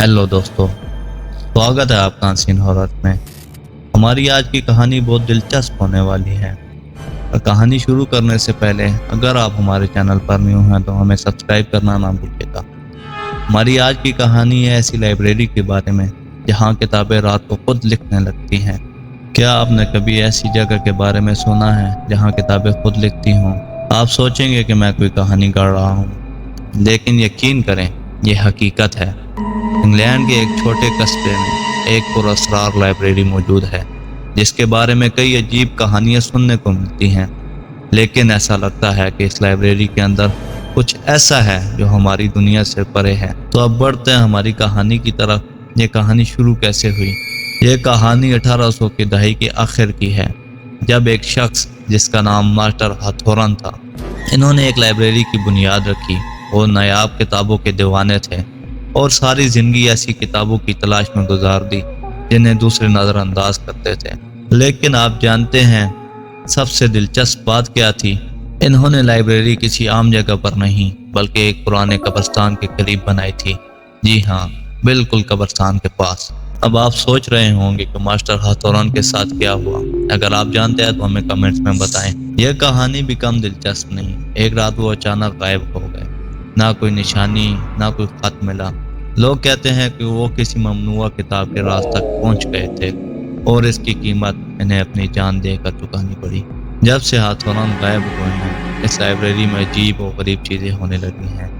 Hello दोस्तों, स्वागत है आपका अनसीन हॉरर में। हमारी आज की कहानी बहुत दिलचस्प होने वाली है। और कहानी शुरू करने से पहले अगर आप हमारे चैनल पर न्यू हैं तो हमें सब्सक्राइब करना ना भूलिएगा। हमारी आज की कहानी है ऐसी लाइब्रेरी के बारे में जहां किताबें रात को खुद लिखने लगती हैं। क्या आपने कभी ऐसी जगह के बारे में सुना है जहां किताबें खुद लिखती हों? आप सोचेंगे कि मैं कोई कहानी गढ़ रहा हूँ, लेकिन यकीन करें, ये हकीकत है। इंग्लैंड के एक छोटे कस्बे में एक पुरअसरार लाइब्रेरी मौजूद है जिसके बारे में कई अजीब कहानियां सुनने को मिलती हैं। लेकिन ऐसा लगता है कि इस लाइब्रेरी के अंदर कुछ ऐसा है जो हमारी दुनिया से परे है। तो अब बढ़ते हैं हमारी कहानी की तरफ। ये कहानी शुरू कैसे हुई? ये कहानी 1800 की दहाई के आखिर की है, जब एक शख्स जिसका नाम मास्टर हथोरन था, इन्होंने एक लाइब्रेरी की बुनियाद रखी। वो नायाब किताबों के दीवाने थे और सारी जिंदगी ऐसी किताबों की तलाश में गुजार दी जिन्हें दूसरे नज़रअंदाज करते थे। लेकिन आप जानते हैं सबसे दिलचस्प बात क्या थी? इन्होंने लाइब्रेरी किसी आम जगह पर नहीं बल्कि एक पुराने कब्रिस्तान के करीब बनाई थी। जी हाँ, बिल्कुल कब्रिस्तान के पास। अब आप सोच रहे होंगे कि मास्टर हथोरन के साथ क्या हुआ। अगर आप जानते हैं तो हमें कमेंट्स में बताएं। यह कहानी भी कम दिलचस्प नहीं। एक रात वो अचानक गायब हो गए। ना कोई निशानी, ना कोई खत मिला। लोग कहते हैं कि वो किसी ममनुआ किताब के राज तक पहुंच गए थे और इसकी कीमत इन्हें अपनी जान देकर चुकानी पड़ी। जब से हथोरन गायब हुए हैं, इस लाइब्रेरी में अजीब और गरीब चीज़ें होने लगी हैं।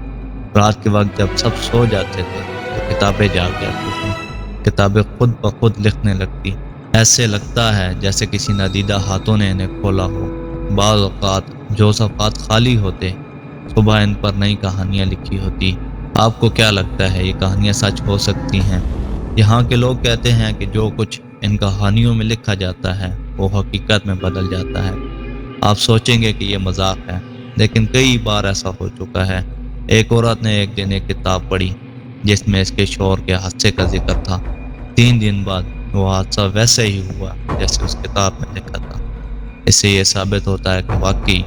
रात के वक्त जब सब सो जाते थे तो किताबें जाग जाती थी। किताबें खुद ब खुद लिखने लगती। ऐसे लगता है जैसे किसी नादीदा हाथों ने इन्हें खोला हो। बाज़ औक़ात जो सफ़ात खाली होते, सुबह इन पर नई कहानियाँ लिखी होती। आपको क्या लगता है, ये कहानियाँ सच हो सकती हैं? यहाँ के लोग कहते हैं कि जो कुछ इन कहानियों में लिखा जाता है वो हकीकत में बदल जाता है। आप सोचेंगे कि ये मजाक है, लेकिन कई बार ऐसा हो चुका है। एक औरत ने एक दिन एक किताब पढ़ी जिसमें इसके शौहर के हादसे का जिक्र था। 3 दिन बाद वो हादसा वैसे ही हुआ जैसे उस किताब में लिखा था। इससे ये साबित होता है कि वाकई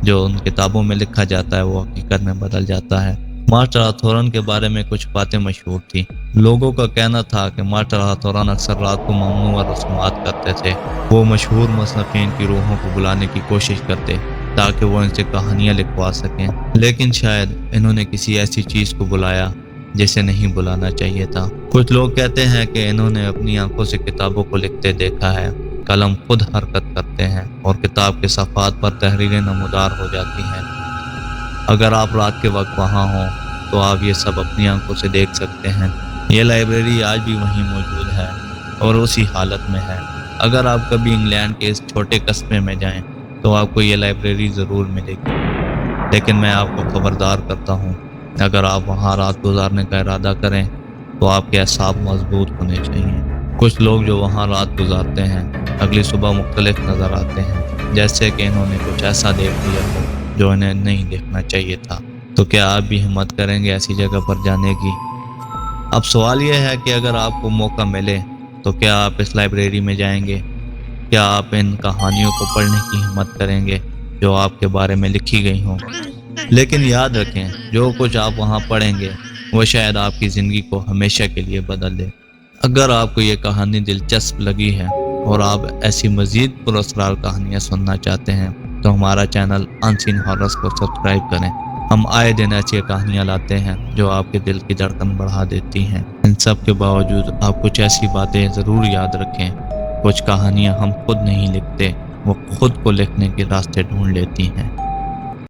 जो उन किताबों में लिखा जाता है वो हकीकत में बदल जाता है। मास्टर हथोरन के बारे में कुछ बातें मशहूर थी। लोगों का कहना था कि मास्टर हथोरन अक्सर रात को ममनूआ रस्मात करते थे। वो मशहूर मुसन्निफीन की रूहों को बुलाने की कोशिश करते ताकि वो इनसे कहानियां लिखवा सकें। लेकिन शायद इन्होंने किसी ऐसी चीज़ को बुलाया जिसे नहीं बुलाना चाहिए था। कुछ लोग कहते हैं कि इन्होंने अपनी आंखों से किताबों को लिखते देखा है। कलम खुद हरकत करते हैं और किताब के सफ़ात पर तहरीरें नमूदार हो जाती हैं। अगर आप रात के वक्त वहाँ हों तो आप ये सब अपनी आंखों से देख सकते हैं। ये लाइब्रेरी आज भी वहीं मौजूद है और उसी हालत में है। अगर आप कभी इंग्लैंड के इस छोटे कस्बे में जाएं तो आपको ये लाइब्रेरी ज़रूर मिलेगी। लेकिन मैं आपको खबरदार करता हूँ, अगर आप वहाँ रात गुजारने का इरादा करें तो आपके असाब मजबूत होने चाहिए। कुछ लोग जो वहाँ रात गुजारते हैं अगली सुबह मुख्तलिफ नज़र आते हैं, जैसे कि इन्होंने कुछ ऐसा देख लिया हो जो इन्हें नहीं देखना चाहिए था। तो क्या आप भी हिम्मत करेंगे ऐसी जगह पर जाने की? अब सवाल यह है कि अगर आपको मौका मिले तो क्या आप इस लाइब्रेरी में जाएंगे? क्या आप इन कहानियों को पढ़ने की हिम्मत करेंगे जो आपके बारे में लिखी गई हों? लेकिन याद रखें, जो कुछ आप वहाँ पढ़ेंगे वो शायद आपकी ज़िंदगी को हमेशा के लिए बदल दे। अगर आपको ये कहानी दिलचस्प लगी है और आप ऐसी मज़ीद पुरअसरार कहानियाँ सुनना चाहते हैं तो हमारा चैनल अनसीन हॉरर्स को सब्सक्राइब करें। हम आए दिन ऐसी कहानियाँ लाते हैं जो आपके दिल की धड़कन बढ़ा देती हैं। इन सब के बावजूद आप कुछ ऐसी बातें ज़रूर याद रखें, कुछ कहानियाँ हम खुद नहीं लिखते, वो खुद को लिखने के रास्ते ढूंढ लेती हैं।